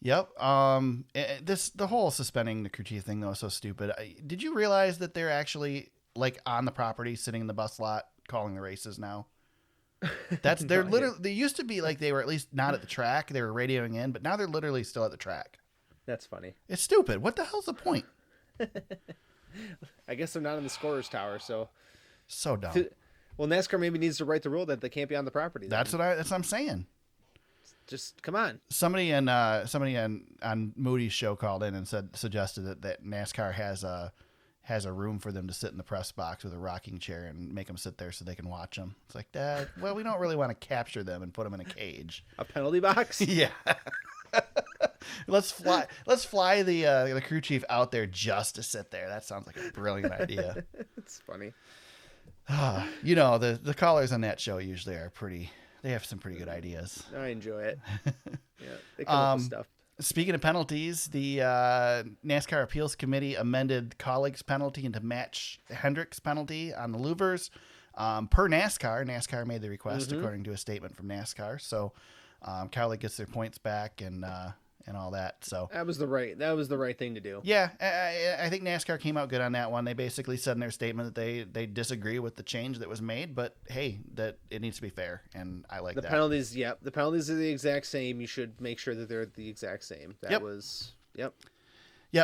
Yep. The whole suspending the crew chief thing though is so stupid. Did you realize that they're actually like on the property, sitting in the bus lot, calling the races now? They're literally. They used to be like they were at least not at the track. They were radioing in, but now they're literally still at the track. That's funny. It's stupid. What the hell's the point? I guess they're not in the scorer's tower, so dumb. Well, NASCAR maybe needs to write the rule that they can't be on the property. That's what I'm saying. Just come on. Somebody on Moody's show called in and suggested that NASCAR has a room for them to sit in the press box with a rocking chair and make them sit there so they can watch them. It's like that. Well, we don't really want to capture them and put them in a cage. A penalty box? Yeah. Let's fly the crew chief out there just to sit there. That sounds like a brilliant idea. It's funny. The callers on that show usually they have some pretty good ideas. I enjoy it. Yeah, they come up with stuff. Speaking of penalties, the NASCAR Appeals Committee amended Kaulig's penalty into match Hendrick's penalty on the louvers. Per NASCAR made the request according to a statement from NASCAR. So Kaulig gets their points back and all that. So that was the right thing to do. Yeah, I think NASCAR came out good on that one. They basically said in their statement that they disagree with the change that was made, but hey, that it needs to be fair, and I like the that. Penalties. Yep, the penalties are the exact same. You should make sure that they're the exact same. That was Yep.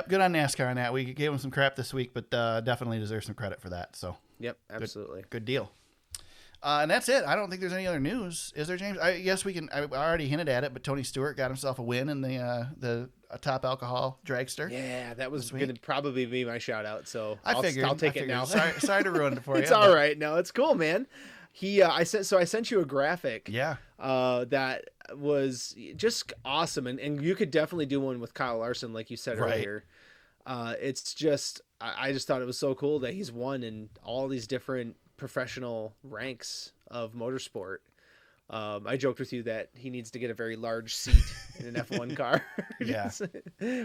Good on NASCAR on that. We gave them some crap this week, but definitely deserve some credit for that. So yep, absolutely, good deal. And that's it. I don't think there's any other news. Is there, James? I guess we can. I already hinted at it, but Tony Stewart got himself a win in the top alcohol dragster. Yeah, that was going to probably be my shout out. So I'll take it now. Sorry to ruin it for you. It's all right. No, it's cool, man. I sent you a graphic. Yeah. That was just awesome, and you could definitely do one with Kyle Larson, like you said earlier. It's just I just thought it was so cool that he's won in all these different professional ranks of motorsport. I joked with you that he needs to get a very large seat in an F1 car. Yeah.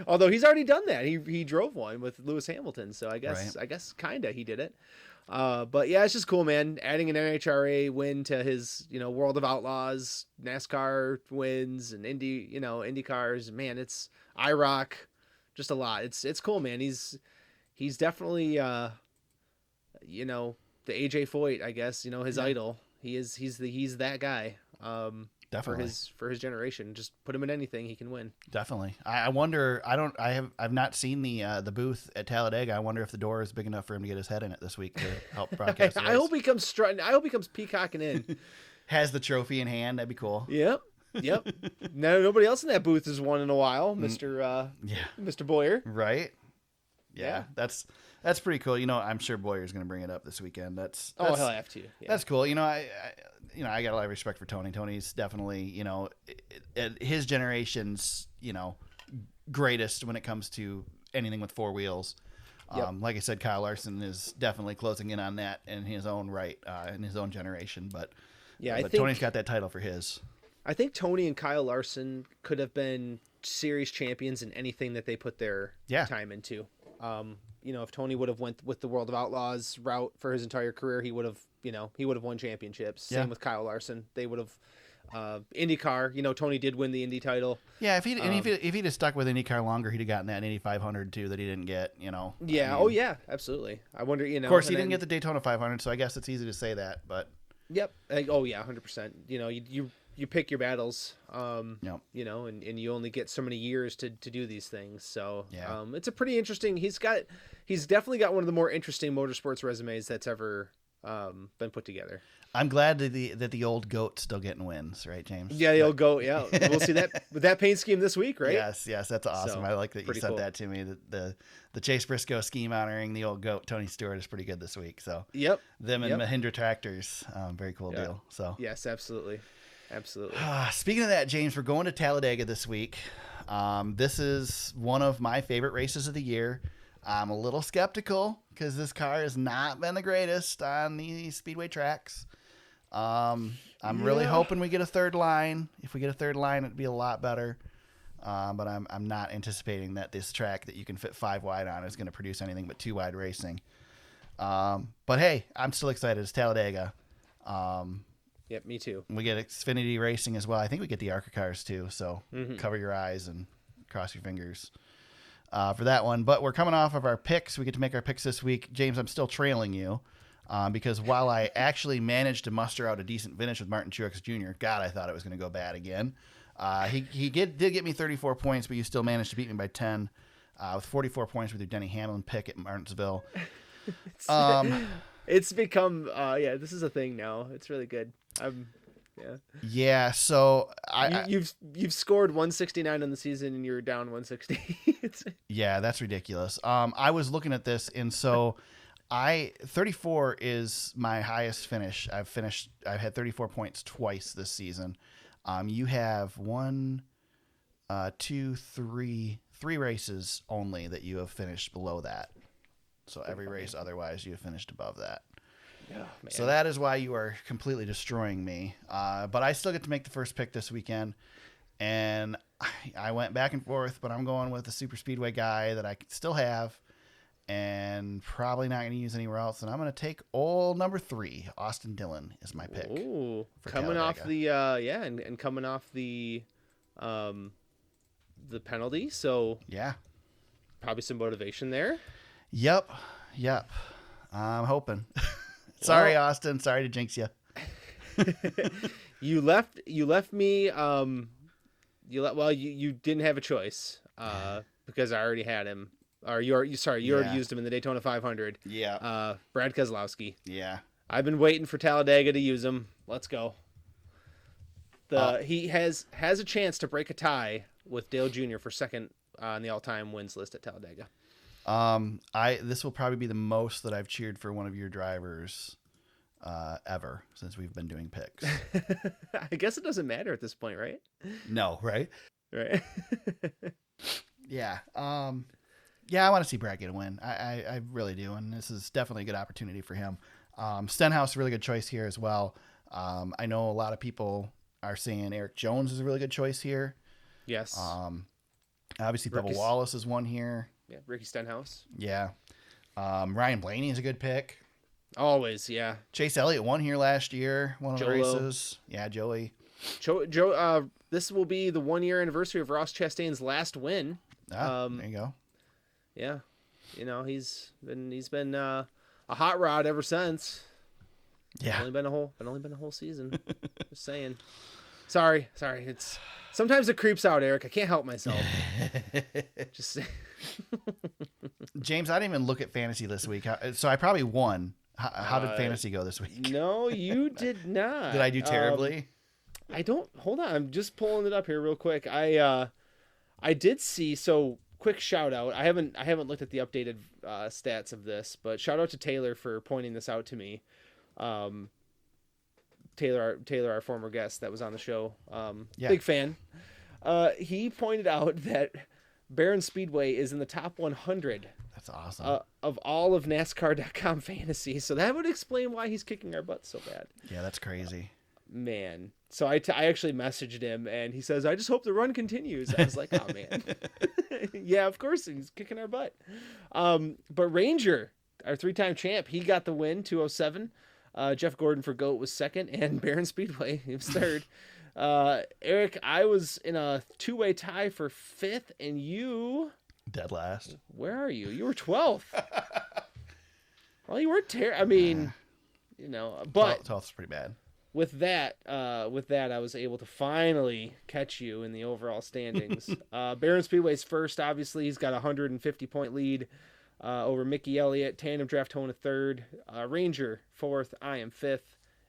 Although he's already done that. He drove one with Lewis Hamilton, so I guess kinda he did it. But yeah, it's just cool, man. Adding an NHRA win to his, World of Outlaws, NASCAR wins, and Indy cars. Man, it's IROC, just a lot. It's cool, man. He's definitely the AJ Foyt, I guess, his idol. He's that guy. Definitely for his generation. Just put him in anything, he can win. Definitely. I wonder. I've not seen the booth at Talladega. I wonder if the door is big enough for him to get his head in it this week to help broadcast. I hope he comes strutting. I hope he comes peacocking in. Has the trophy in hand. That'd be cool. Yep. No, nobody else in that booth has won in a while, Mr. Boyer. Right. Yeah. That's pretty cool. I'm sure Boyer's going to bring it up this weekend. He'll have to. Yeah. That's cool. I got a lot of respect for Tony. Tony's definitely, his generation's, greatest when it comes to anything with four wheels. Yep. Like I said, Kyle Larson is definitely closing in on that in his own right, in his own generation. But I think Tony's got that title for his. I think Tony and Kyle Larson could have been series champions in anything that they put their time into. If Tony would have went with the World of Outlaws route for his entire career, he would have won championships. Same with Kyle Larson. They would have IndyCar. Tony did win the Indy title. Yeah, if he'd have stuck with IndyCar longer, he'd have gotten that Indy 500 too that he didn't get. Yeah. Absolutely. I wonder. Of course, he didn't get the Daytona 500, so I guess it's easy to say that. But yep. 100%. You pick your battles, and you only get so many years to do these things. So it's a pretty interesting. He's definitely got one of the more interesting motorsports resumes that's ever been put together. I'm glad that the old goat's still getting wins, right, James? Yeah, the old goat. Yeah, we'll see that with that paint scheme this week, right? Yes, that's awesome. I like that you said that to me. The Chase Briscoe scheme honoring the old goat Tony Stewart is pretty good this week. So them and Mahindra tractors, very cool deal. So yes, absolutely. Speaking of that, James, we're going to Talladega this week. This is one of my favorite races of the year. I'm a little skeptical because this car has not been the greatest on the speedway tracks. I'm really hoping we get a third line. If we get a third line, it'd be a lot better. But I'm not anticipating that this track that you can fit 5 wide on is going to produce anything but 2 wide racing. But hey, I'm still excited. It's Talladega. Yep, me too. We get Xfinity racing as well. I think we get the ARCA cars too. So cover your eyes and cross your fingers for that one. But we're coming off of our picks. We get to make our picks this week. James, I'm still trailing you because while I actually managed to muster out a decent finish with Martin Truex Jr., God, I thought it was going to go bad again. He did get me 34 points, but you still managed to beat me by 10. with 44 points with your Denny Hamlin pick at Martinsville. It's become this is a thing now. It's really good. Yeah, so you've scored 169 on the season and you're down 160. Yeah, that's ridiculous. I was looking at this, and so 34 is my highest finish. I've had 34 points twice this season. You have three races only that you have finished below that. So every race otherwise you have finished above that. Oh, man. So that is why you are completely destroying me. But I still get to make the first pick this weekend. And I went back and forth, but I'm going with the super speedway guy that I still have and probably not going to use anywhere else. And I'm going to take old number 3, Austin Dillon is my pick. Ooh, coming Talladega. off the and coming off the penalty. So yeah, probably some motivation there. Yep. I'm hoping. Sorry, Austin. Sorry to jinx you. You left me. You didn't have a choice because I already had him. Or you already used him in the Daytona 500. Yeah. Brad Keselowski. Yeah. I've been waiting for Talladega to use him. Let's go. He has a chance to break a tie with Dale Jr. for second on the all-time wins list at Talladega. This will probably be the most that I've cheered for one of your drivers ever since we've been doing picks. I guess it doesn't matter at this point, right? No, right? Right. Yeah. Yeah, I want to see Brad get a win. I really do, and this is definitely a good opportunity for him. Stenhouse, a really good choice here as well. I know a lot of people are saying Eric Jones is a really good choice here. Yes. Obviously, Bubba Wallace is one here. Yeah, Ricky Stenhouse. Yeah. Ryan Blaney is a good pick. Always, yeah. Chase Elliott won here last year, one of the races. Yeah, Joey. Joe. This will be the 1-year anniversary of Ross Chastain's last win. There you go. Yeah, he's been a hot rod ever since. Yeah, only been a whole season. Just saying. Sorry. It's sometimes it creeps out, Eric. I can't help myself. Just James, I didn't even look at fantasy this week, so I probably won. How did fantasy go this week? No, you did not. Did I do terribly? I don't. Hold on, I'm just pulling it up here real quick. I did see. So quick shout out. I haven't looked at the updated stats of this, but shout out to Taylor for pointing this out to me. Taylor, our former guest that was on the show. Big fan. He pointed out that Barron Speedway is in the top 100. That's awesome. Of all of NASCAR.com fantasy. So that would explain why he's kicking our butts so bad. Yeah, that's crazy. Man. So I actually messaged him and he says, I just hope the run continues. I was like, oh man. Yeah, of course he's kicking our butt. But Ranger, our 3-time champ, he got the win, 207. Jeff Gordon for GOAT was second, and Barron Speedway he was third. Eric, I was in a 2-way tie for 5th, and you... Dead last. Where are you? You were 12th. Well, you weren't terrible. I mean, but 12th's pretty bad. With that, I was able to finally catch you in the overall standings. Barron Speedway's first, obviously. He's got a 150-point lead over Mickey Elliott. Tandem Draft Tone 3rd. Ranger 4th. I am 5th.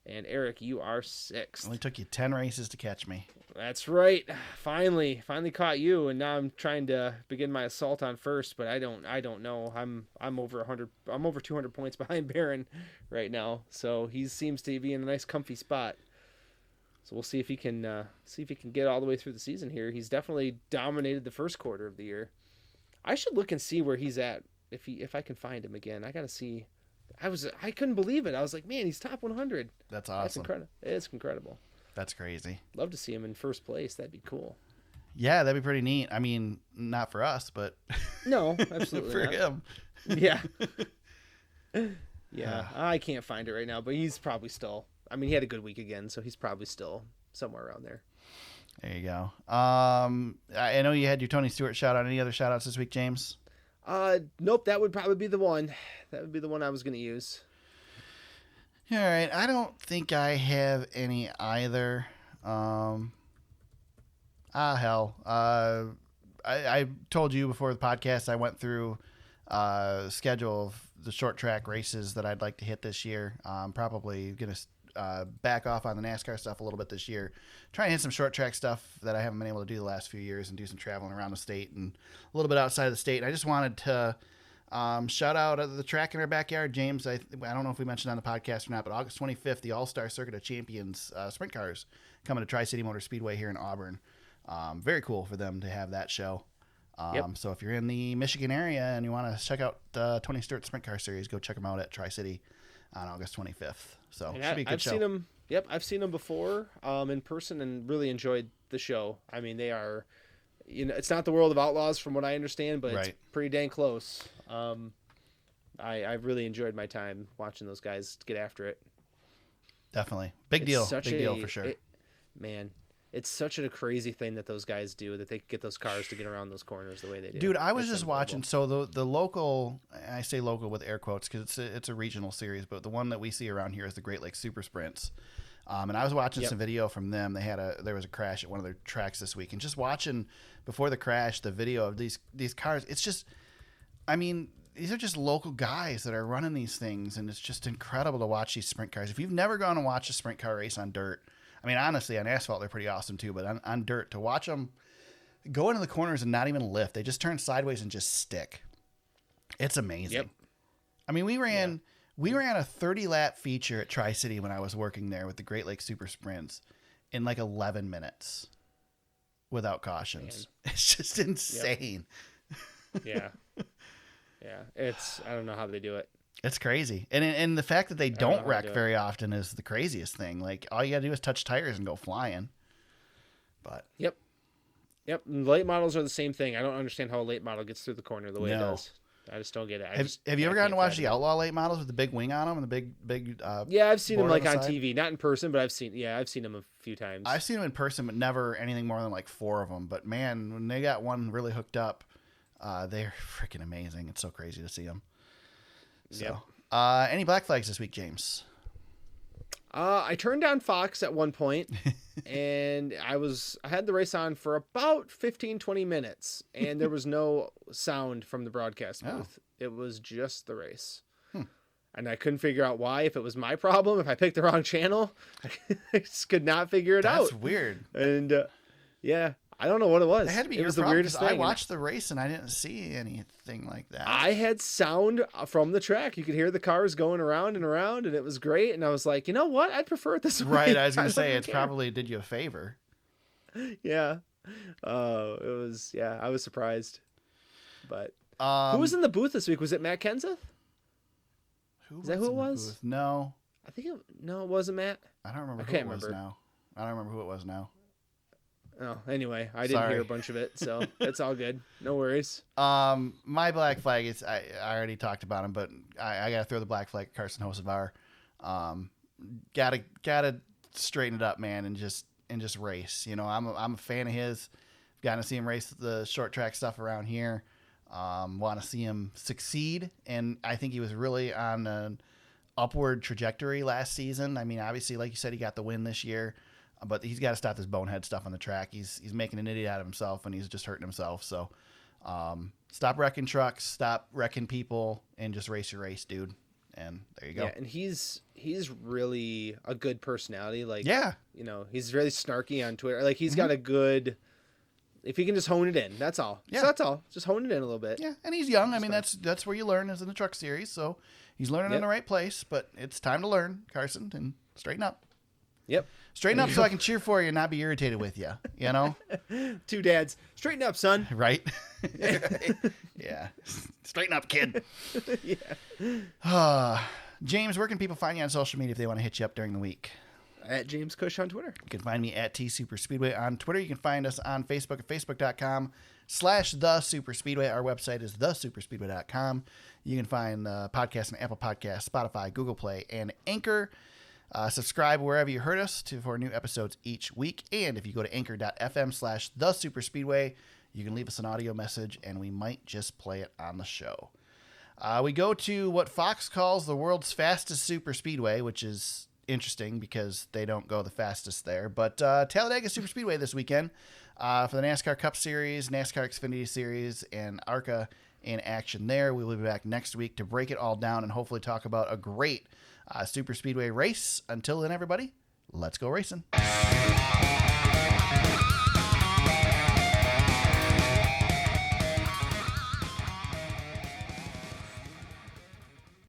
And Eric, you are 6th. Only took you 10 races to catch me. That's right. Finally caught you, and now I'm trying to begin my assault on first, but I don't know. I'm over 100. I'm over 200 points behind Barron right now, so he seems to be in a nice, comfy spot. So we'll see if he can get all the way through the season here. He's definitely dominated the first quarter of the year. I should look and see where he's at if I can find him again. I gotta see. I couldn't believe it. I was like, man, he's top 100. That's awesome. That's incredible. It's incredible. That's crazy. Love to see him in first place. That'd be cool. Yeah, that'd be pretty neat. I mean, not for us, but no, absolutely for not. him. Yeah. Yeah. I can't find it right now, but he's probably still. I mean, he had a good week again, so he's probably still somewhere around there. There you go. I know you had your Tony Stewart shout out. Any other shout outs this week, James? Nope. That would probably be the one. That would be the one I was going to use. All right. I don't think I have any either. Hell. I told you before the podcast, I went through schedule of the short track races that I'd like to hit this year. I'm probably going to back off on the NASCAR stuff a little bit this year. Try and hit some short track stuff that I haven't been able to do the last few years and do some traveling around the state and a little bit outside of the state. And I just wanted to shout out the track in our backyard, James. I don't know if we mentioned on the podcast or not, but August 25th, the All-Star Circuit of Champions sprint cars coming to Tri-City Motor Speedway here in Auburn. Very cool for them to have that show. So if you're in the Michigan area and you want to check out Tony Stewart Sprint Car Series, go check them out at Tri-City on August 25th. So it should be a good show. Seen them. Yep, I've seen them before in person and really enjoyed the show. I mean, they are, it's not the World of Outlaws from what I understand, but it's pretty dang close. I've really enjoyed my time watching those guys get after it. Definitely. Big deal for sure. It's such a crazy thing that those guys do, that they get those cars to get around those corners the way they do. Dude, I was just watching. So the local, I say local with air quotes because it's a regional series, but the one that we see around here is the Great Lakes Super Sprints. And I was watching some video from them. There was a crash at one of their tracks this week, and just watching before the crash the video of these cars. It's just, I mean, these are just local guys that are running these things, and it's just incredible to watch these sprint cars. If you've never gone and watched a sprint car race on dirt, I mean, honestly, on asphalt, they're pretty awesome too, but on dirt, to watch them go into the corners and not even lift, they just turn sideways and just stick. It's amazing. Yep. I mean, we ran a 30-lap feature at Tri-City when I was working there with the Great Lakes Super Sprints in like 11 minutes without cautions. Man. It's just insane. Yep. Yeah. I don't know how they do it. It's crazy. And the fact that they don't wreck very often is the craziest thing. Like, all you got to do is touch tires and go flying. But Yep. And late models are the same thing. I don't understand how a late model gets through the corner the way it does. I just don't get it. Have you ever gotten to watch the Outlaw late models with the big wing on them and the big Yeah, I've seen them like on TV, not in person, but I've seen them a few times. I've seen them in person, but never anything more than like 4 of them. But man, when they got one really hooked up, they're freaking amazing. It's so crazy to see them. So, any black flags this week, James? I turned down Fox at one point, and I had the race on for about 15-20 minutes, and there was no sound from the broadcast booth. It was just the race. And I couldn't figure out why, if it was my problem, if I picked the wrong channel. I just could not figure it out. That's weird. And I don't know what it was. It had to be the weirdest thing. I watched the race and I didn't see anything like that. I had sound from the track. You could hear the cars going around and around, and it was great. And I was like, you know what? I'd prefer it this way. Right. I was going to say, it's probably did you a favor. Yeah. It was, I was surprised. But who was in the booth this week? Was it Matt Kenseth? Is that who it was? No. it wasn't Matt. I don't remember who it was now. I don't remember who it was now. Oh, anyway, I didn't hear a bunch of it, so it's all good. No worries. My black flag is I already talked about him, but I gotta throw the black flag at Carson Hocevar. Gotta straighten it up, man, and just race. You know, I'm a fan of his. Gotten to see him race the short track stuff around here. Want to see him succeed, and I think he was really on an upward trajectory last season. I mean, obviously, like you said, he got the win this year. But he's got to stop this bonehead stuff on the track. He's making an idiot out of himself, and he's just hurting himself. So stop wrecking trucks, stop wrecking people, and just race your race, dude. And there you go. Yeah, and he's really a good personality. Like, he's really snarky on Twitter. Like, he's got a good. If he can just hone it in, that's all. Yeah, so that's all. Just hone it in a little bit. Yeah, and he's young. I mean, that's where you learn is in the truck series. So he's learning in the right place. But it's time to learn, Carson, and straighten up. Yep. Straighten up so I can cheer for you and not be irritated with you, you know? Two dads. Straighten up, son. Right? Yeah. Straighten up, kid. James, where can people find you on social media if they want to hit you up during the week? At James Cush on Twitter. You can find me at TSuperspeedway on Twitter. You can find us on Facebook at facebook.com/TheSuperspeedway. Our website is thesuperspeedway.com. You can find the podcast on Apple Podcasts, Spotify, Google Play, and Anchor. Subscribe wherever you heard us for new episodes each week. And if you go to anchor.fm/thesuperspeedway, you can leave us an audio message and we might just play it on the show. We go to what Fox calls the world's fastest super speedway, which is interesting because they don't go the fastest there. But Talladega Super Speedway this weekend. for the NASCAR Cup Series, NASCAR Xfinity Series, and ARCA in action there. We will be back next week to break it all down and hopefully talk about a great super speedway race. Until then, everybody, let's go racing.